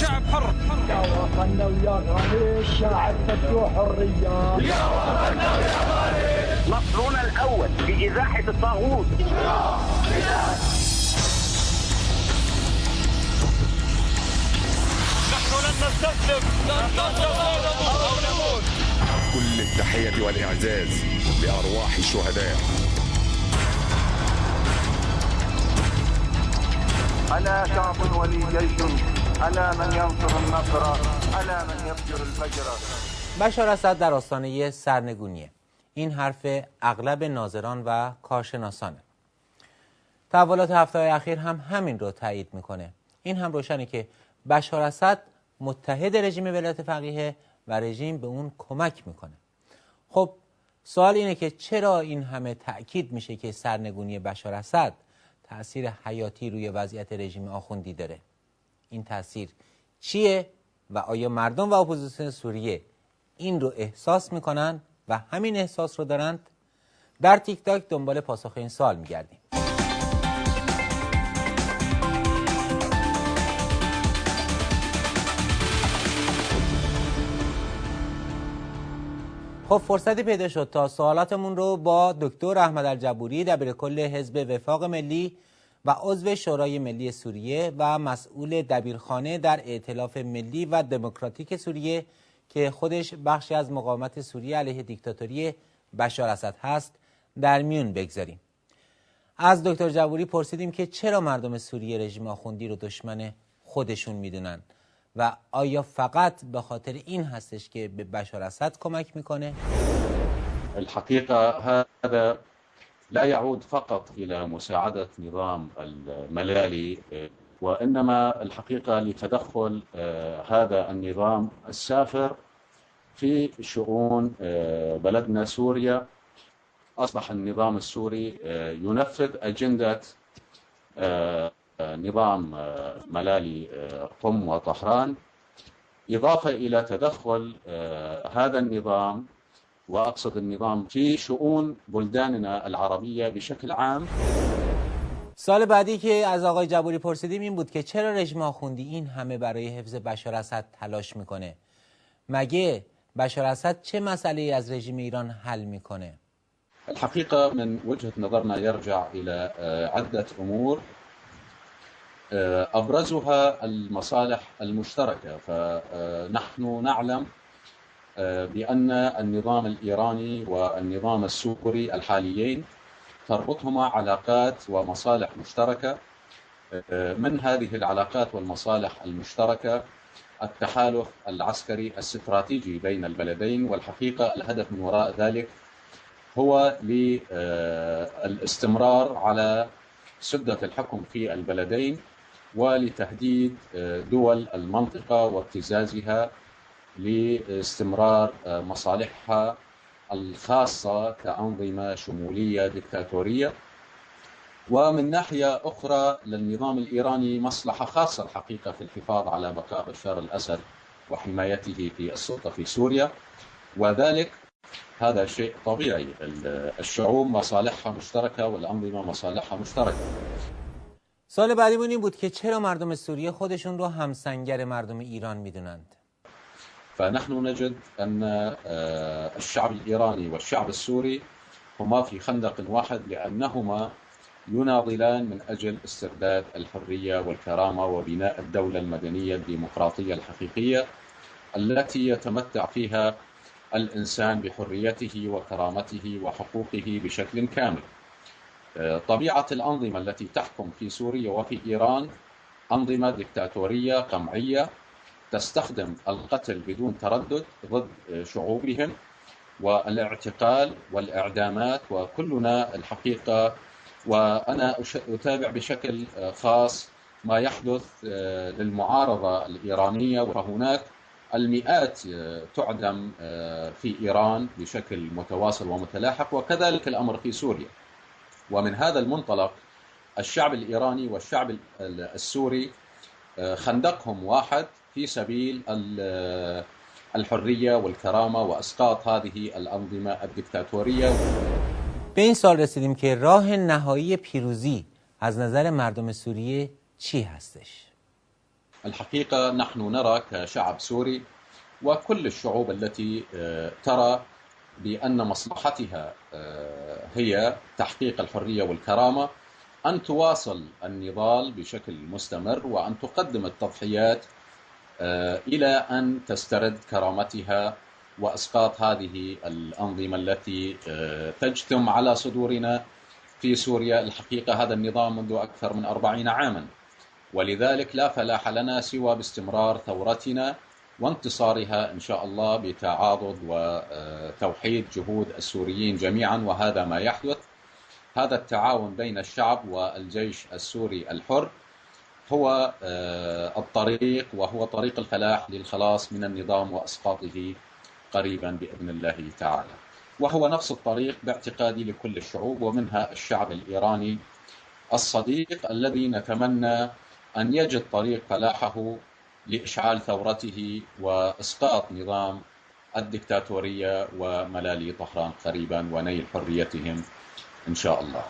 شعب حر. يا وطننا ويا غالي الشاعر فتو حرية. يا وطننا ويا غالي نصرنا الأول في إزاحة الطاغوت. نحن لن نستسلم، لن نتغاضى أو نموت. كل التحية والإعزاز لأرواح الشهداء. ألا شعب ولي جيش، ألا من ينصر النصر، ألا من يفجر الفجر. بشار اسد در آستانه سرنگونیه. این حرف اغلب ناظران و کارشناسانه. تحولات هفته‌های اخیر هم همین رو تایید میکنه. این هم روشنه که بشار اسد متحد رژیم ولایت فقیه و رژیم به اون کمک میکنه. خب سوال اینه که چرا این همه تأکید میشه که سرنگونی بشار اسد تأثیر حیاتی روی وضعیت رژیم آخوندی داره؟ این تأثیر چیه و آیا مردم و اپوزیسیون سوریه این رو احساس میکنن و همین احساس رو دارند؟ در تیک تاک دنبال پاسخ این سوال میگردیم. خب فرصتی پیدا شد تا سوالاتمون رو با دکتر احمد الجبوری دبیرکل حزب وفاق ملی و عضو شورای ملی سوریه و مسئول دبیرخانه در ائتلاف ملی و دموکراتیک سوریه که خودش بخشی از مقاومت سوریه علیه دیکتاتوری بشار اسد هست در میون بگذاریم. از دکتر جبوری پرسیدیم که چرا مردم سوریه رژیم آخوندی رو دشمن خودشون میدونن و آیا فقط به خاطر این هستش که به بشار اسد کمک میکنه؟ الحقيقة هذا لا يعود فقط إلى مساعدة نظام الملالي، وإنما الحقيقة لتدخل هذا النظام السافر في شؤون بلدنا سوريا. أصبح النظام السوري ينفذ أجندة نظام ملالي قم وطهران، إضافة إلى تدخل هذا النظام وأقصد النظام في شؤون بلداننا العربية بشكل عام. سال بعدی که از آقای جبوری پرسیدیم این بود که چرا رژیم آخوندی این همه برای حفظ بشار اسد تلاش میکنه؟ مگه بشار اسد چه مسئله‌ای از رژیم ایران حل میکنه؟ الحقيقة من وجهة نظرنا يرجع إلى عدة أمور، أبرزها المصالح المشتركة. فنحن نعلم بأن النظام الإيراني والنظام السوري الحاليين تربطهما علاقات ومصالح مشتركة. من هذه العلاقات والمصالح المشتركة التحالف العسكري الاستراتيجي بين البلدين، والحقيقة الهدف من وراء ذلك هو للاستمرار على سدة الحكم في البلدين ولتهديد دول المنطقة وابتزازها لاستمرار مصالحها الخاصة كأنظمة شمولية ديكتاتورية. ومن ناحية أخرى للنظام الإيراني مصلحة خاصة الحقيقة في الحفاظ على بقاء بشار الأسد وحمايته في السلطة في سوريا، وذلك هذا شيء طبيعي. الشعوب مصالحها مشتركة والأنظمة مصالحها مشتركة. سال بعدیمون این بود که چرا مردم سوریه خودشون رو همسنگر مردم ایران میدونند؟ فنحن نجد أن الشعب الإيراني والشعب السوري هما في خندق واحد، لأنهما يناضلان من أجل استرداد الحرية والكرامة وبناء الدولة المدنية الديمقراطية الحقيقية التي يتمتع فيها الإنسان بحريته وكرامته وحقوقه بشكل كامل. طبيعة الأنظمة التي تحكم في سوريا وفي إيران أنظمة ديكتاتورية قمعية تستخدم القتل بدون تردد ضد شعوبهم والاعتقال والإعدامات، وكلنا الحقيقة وأنا أتابع بشكل خاص ما يحدث للمعارضة الإيرانية، وهناك المئات تعدم في إيران بشكل متواصل ومتلاحق، وكذلك الأمر في سوريا. ومن هذا المنطلق الشعب الإيراني والشعب السوري خندقهم واحد في سبيل الحرية والكرامة وإسقاط هذه الأنظمة الدكتاتورية. به این سال رسیدیم که راه نهایی پیروزی از نظر مردم سوریه چی هستش؟ الحقيقة نحن نرى كشعب سوري وكل الشعوب التي ترى بأن مصلحتها هي تحقيق الحرية والكرامة أن تواصل النضال بشكل مستمر وأن تقدم التضحيات إلى أن تسترد كرامتها وإسقاط هذه الأنظمة التي تجتم على صدورنا في سوريا. الحقيقة هذا النظام منذ أكثر من 40 عاما، ولذلك لا فلاح لنا سوى باستمرار ثورتنا وانتصارها إن شاء الله بتعاضد وتوحيد جهود السوريين جميعا، وهذا ما يحدث. هذا التعاون بين الشعب والجيش السوري الحر هو الطريق، وهو طريق الفلاح للخلاص من النظام وإسقاطه قريبا بإذن الله تعالى، وهو نفس الطريق باعتقادي لكل الشعوب ومنها الشعب الإيراني الصديق الذي نتمنى أن يجد طريق فلاحه لإشعال ثورته وإسقاط نظام الدكتاتورية وملالي طهران قريبا ونيل حريتهم إن شاء الله.